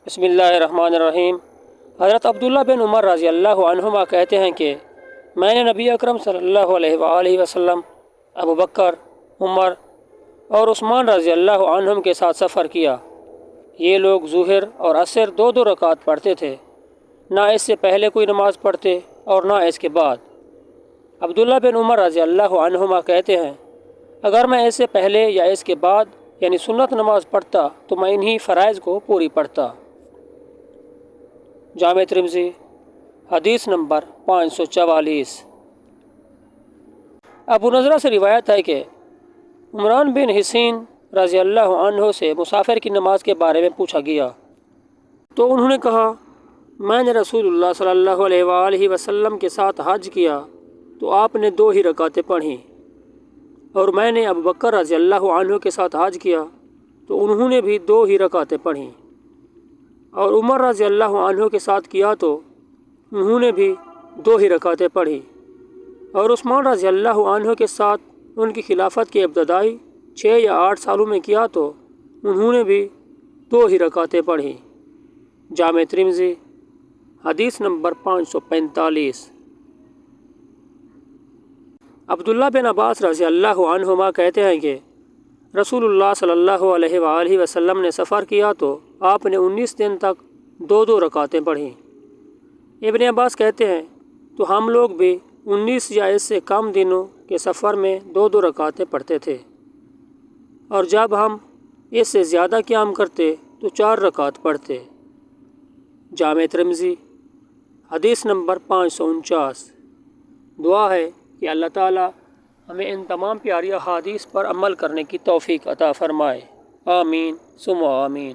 بسم اللہ الرحمن الرحیم۔ حضرت عبداللہ بن عمر رضی اللہ عنہما کہتے ہیں کہ میں نے نبی اکرم صلی اللہ علیہ وآلہ وسلم، ابو بکر، عمر اور عثمان رضی اللہ عنہم کے ساتھ سفر کیا۔ یہ لوگ ظہر اور عصر دو دو رکعت پڑھتے تھے، نہ اس سے پہلے کوئی نماز پڑھتے اور نہ اس کے بعد۔ عبداللہ بن عمر رضی اللہ عنہما کہتے ہیں اگر میں اس سے پہلے یا اس کے بعد یعنی سنت نماز پڑھتا تو میں انہی فرائض کو پوری پڑھتا۔ جامع ترمذی حدیث نمبر 544۔ ابو نضرہ سے روایت ہے کہ عمران بن حسین رضی اللہ عنہ سے مسافر کی نماز کے بارے میں پوچھا گیا تو انہوں نے کہا میں نے رسول اللہ صلی اللہ علیہ وآلہ وسلم کے ساتھ حج کیا تو آپ نے 2 ہی رکعتیں پڑھیں، اور میں نے ابو بکر رضی اللہ عنہ کے ساتھ حج کیا تو انہوں نے بھی 2 ہی رکعتیں پڑھیں، اور عمر رضی اللہ عنہ کے ساتھ کیا تو انہوں نے بھی 2 ہی رکعتیں پڑھیں، اور عثمان رضی اللہ عنہ کے ساتھ ان کی خلافت کے ابتدائی 6 یا 8 سالوں میں کیا تو انہوں نے بھی 2 ہی رکعتیں پڑھیں۔ جامع ترمذی حدیث نمبر 545۔ عبداللہ بن عباس رضی اللہ عنہما کہتے ہیں کہ رسول اللہ صلی اللہ علیہ وآلہ وسلم نے سفر کیا تو آپ نے 19 دن تک 2 رکعتیں پڑھیں۔ ابن عباس کہتے ہیں تو ہم لوگ بھی 19 یا اس سے کم دنوں کے سفر میں 2 رکعتیں پڑھتے تھے، اور جب ہم اس سے زیادہ قیام کرتے تو 4 رکعت پڑھتے۔ جامع ترمذی حدیث نمبر 549۔ دعا ہے کہ اللہ تعالی ہمیں ان تمام پیاری احادیث پر عمل کرنے کی توفیق عطا فرمائے۔ آمین ثم آمین۔